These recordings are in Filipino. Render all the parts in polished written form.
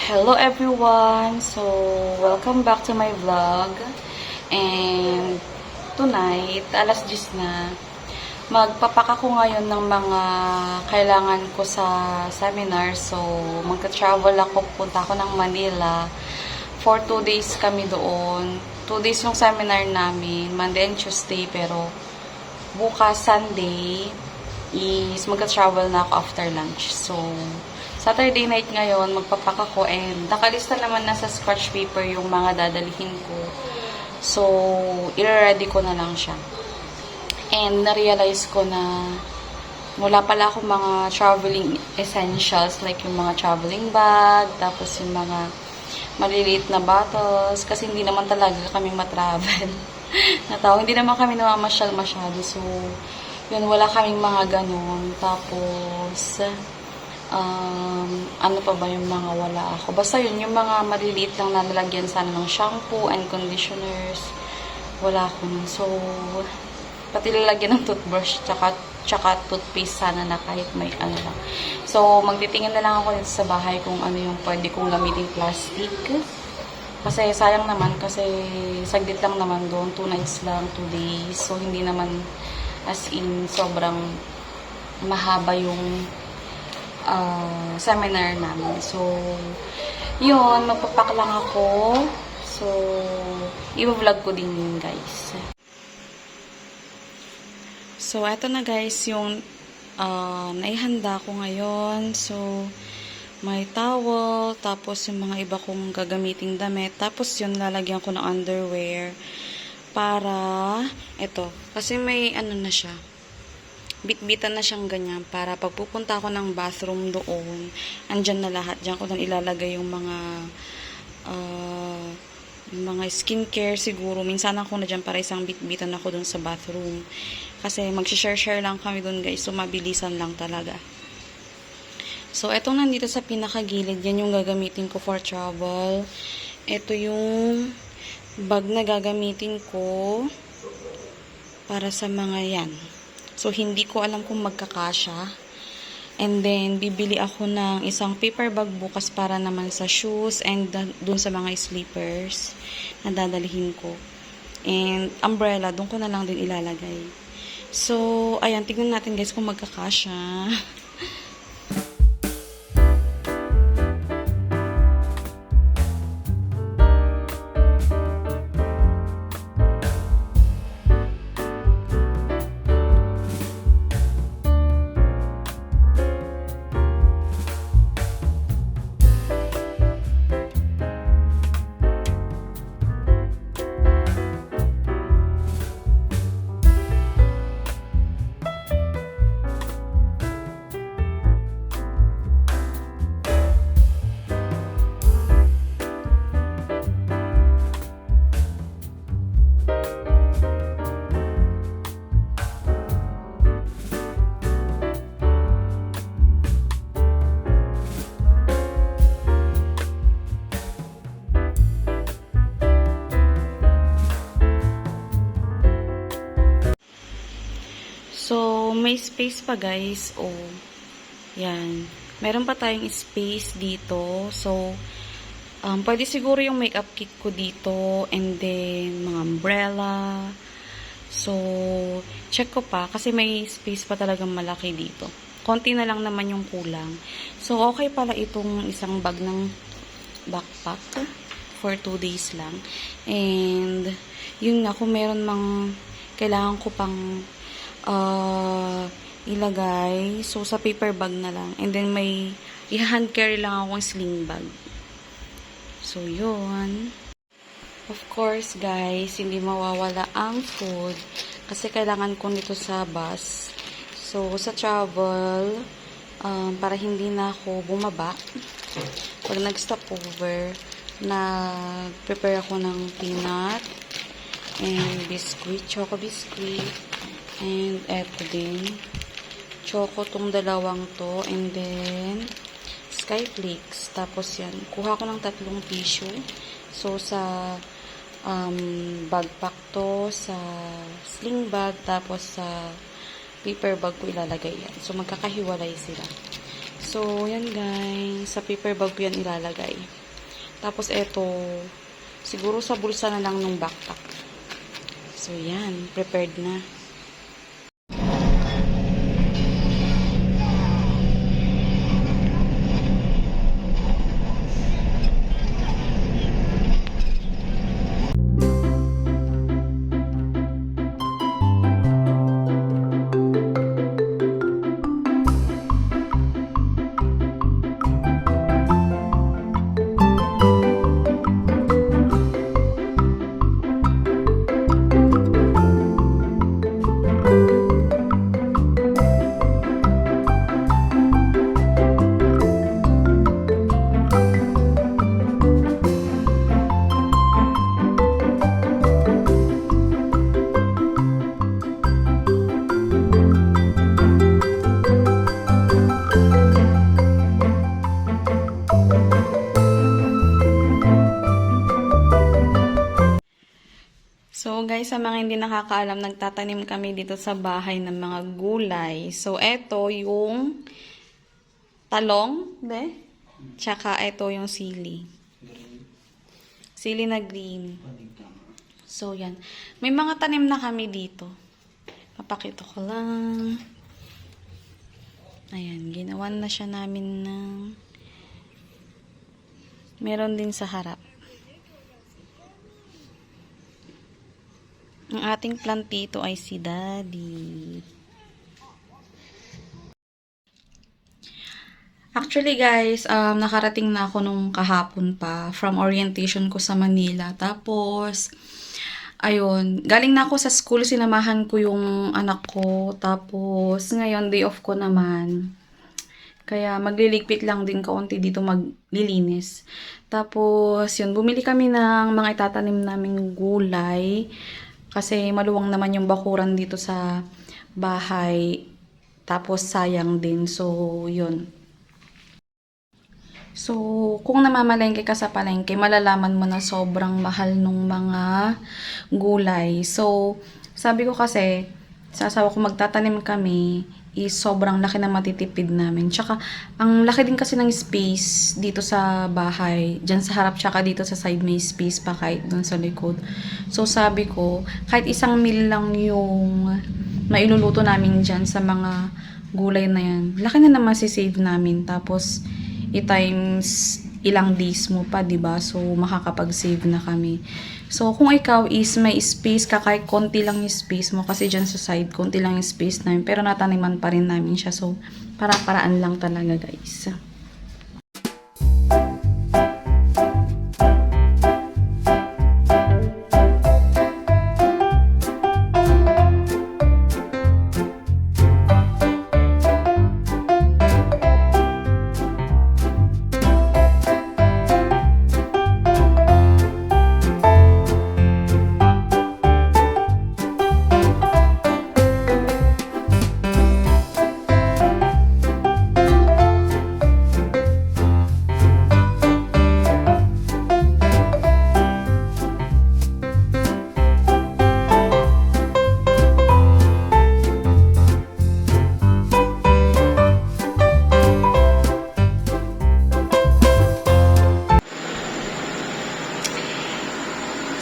Hello everyone! So, welcome back to my vlog. And tonight, alas 10 na, magpapak ako ngayon ng mga kailangan ko sa seminar. So, magka-travel ako, punta ako ng Manila. For 2 days kami doon. 2 days yung seminar namin, Monday and Tuesday, pero bukas Sunday is magka-travel na ako after lunch. So, Saturday night ngayon, magpapak ako and nakalista naman na sa scratch paper yung mga dadalhin ko. So, i-ready ko na lang siya. And na-realize ko na wala pala akong mga traveling essentials like yung mga traveling bag, tapos yung mga maliliit na bottles kasi hindi naman talaga kami matravel. Hindi naman kami namamasyal masyado. So, yun, wala kaming mga ganun. Tapos, ano pa ba yung mga wala ako? Basta yun, yung mga maliliit lang na nalagyan sana ng shampoo and conditioners. Wala ako nun. So, pati lalagyan ng toothbrush tsaka toothpaste sana na kahit may ano lang. So, magtitingin na lang ako dito sa bahay kung ano yung pwede kong gamitin plastic. Kasi sayang naman kasi saglit lang naman doon. 2 nights lang, 2 days. So, hindi naman as in sobrang mahaba yung seminar namin. So, yun, magpapak lang ako. So, i-vlog ko din yun, guys. So, eto na guys, yung naihanda ko ngayon. So, may towel, tapos yung mga iba kong gagamiting damit. Tapos yun, lalagyan ko ng underwear. Para, eto, kasi may ano na siya, bitbitan na siyang ganyan para pag pupunta ako ng bathroom doon, andyan na lahat. Diyan ko na ilalagay yung mga skincare siguro. Minsan ako na dyan para isang bitbitan ako doon sa bathroom. Kasi mag-share lang kami doon guys. So, mabilisan lang talaga. So, etong nandito sa pinakagilid, yan yung gagamitin ko for travel. Ito yung bag na gagamitin ko para sa mga yan. So, hindi ko alam kung magkakasya. And then, bibili ako ng isang paper bag bukas para naman sa shoes and dun sa mga slippers na dadalhin ko. And umbrella, dun ko na lang din ilalagay. So, ayan, tignan natin guys kung magkakasya. So, may space pa guys. Oh, yan. Meron pa tayong space dito. So, pwede siguro yung makeup kit ko dito. And then, mga umbrella. So, check ko pa. Kasi may space pa talagang malaki dito. Konti na lang naman yung kulang. So, okay pala itong isang bag ng backpack. For 2 days lang. And, yun nga, kung meron mang kailangan ko pang ilagay. So, sa paper bag na lang. And then, may i-hand carry lang akong sling bag. So, yun. Of course, guys, hindi mawawala ang food. Kasi kailangan ko nito sa bus. So, sa travel, para hindi na ako bumaba, pag nag-stop over, prepare ako ng peanut and biscuit, choco biscuit. And eto din, choco tong dalawang to. And then, Skyflakes. Tapos yan, kuha ko ng 3 tissue. So, sa backpack to, sa sling bag, tapos sa paper bag ko ilalagay yan. So, magkakahiwalay sila. So, So, yan guys. Sa paper bag ko yan ilalagay. Tapos, eto, siguro sa bulsa na lang nung backpack. So, yan. Prepared na. So guys, sa mga hindi nakakaalam, nagtatanim kami dito sa bahay ng mga gulay. So eto yung talong, tsaka eto yung sili. Sili na green. So yan. May mga tanim na kami dito. Papakita ko lang. Ayan, ginawan na siya namin ng meron din sa harap. Ang ating plantito ay si Daddy. Actually guys, nakarating na ako nung kahapon pa from orientation ko sa Manila. Tapos, ayun, galing na ako sa school, sinamahan ko yung anak ko. Tapos, ngayon day off ko naman. Kaya magliligpit lang din kaunti dito maglilinis. Tapos, yun, bumili kami ng mga itatanim naming gulay. Kasi maluwang naman yung bakuran dito sa bahay. Tapos sayang din. So, yun. So, kung namamalengke ka sa palengke, malalaman mo na sobrang mahal nung mga gulay. So, sabi ko kasi, sa asawa ko magtatanim kami, is sobrang laki na matitipid namin. Tsaka, ang laki din kasi ng space dito sa bahay. Diyan sa harap, tsaka dito sa side may space pa kahit dun sa likod. So, sabi ko, kahit 1 meal lang yung mailuluto namin dyan sa mga gulay na yan. Laki na naman sisave namin. Tapos, i-times ilang days mo pa, diba? So, makakapag-save na kami. So, kung ikaw is may space ka, kahit konti lang yung space mo, kasi dyan sa side, konti lang yung space namin, pero nataniman pa rin namin siya. So, para-paraan lang talaga, guys.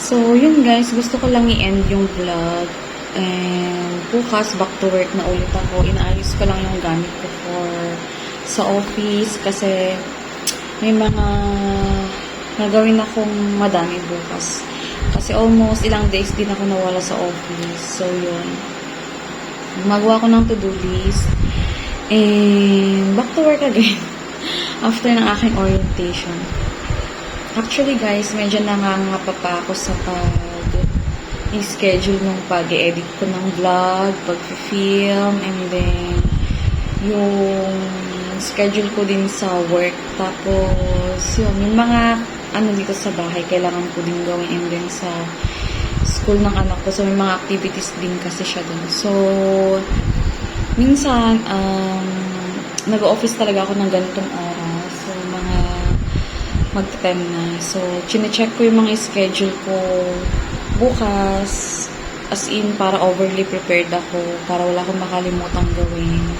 So, yun guys, gusto ko lang i-end yung vlog. And bukas, back to work na ulit ako. Inaayos ko lang yung gamit ko for sa office kasi may mga nagawin akong madami bukas. Kasi almost ilang days din ako nawala sa office. So, yun. Gumagawa ko ng to-do list. And back to work again after ng aking orientation. Actually guys, medyo nangangapa pa ako sa pag-schedule ng pag-edit ko ng vlog, pag-film, and then yung schedule ko din sa work. Tapos, yun, yung mga dito sa bahay, kailangan ko din gawin, and then sa school ng anak ko. So, may mga activities din kasi siya dun. So, minsan, nag-office talaga ako ng ganitong oras. So, mga mag-10 na. So, chine-check ko yung mga schedule ko bukas. As in, para overly prepared ako. Para wala akong makalimutang gawin.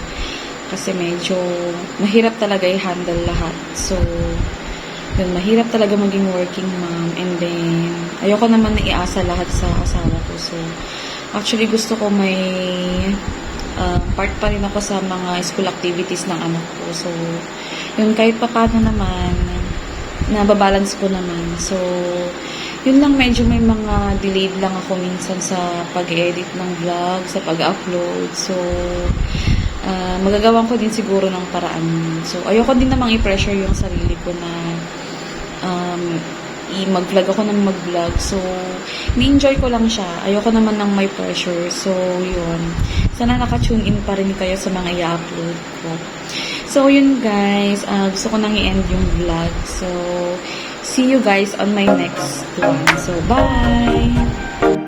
Kasi medyo mahirap talaga i-handle lahat. So, yun, mahirap talaga maging working mom. And then, ayoko naman na iasa lahat sa asawa ko. So, actually, gusto ko may part pa rin ako sa mga school activities ng anak ko. So, yun, kahit pa paano naman, nababalance ko naman. So, yun lang, medyo may mga delayed lang ako minsan sa pag-edit ng vlog, sa pag-upload. So, magagawan ko din siguro ng paraan. So, ayoko din namang i-pressure yung sarili ko na mag-vlog ako ng mag-vlog. So, ni-enjoy ko lang siya. Ayoko naman ng may pressure. So, yun. Sana naka-tune in pa rin kayo sa mga i-upload ko. So, yun guys. Gusto ko nang i-end yung vlog. So, see you guys on my next one. So, bye!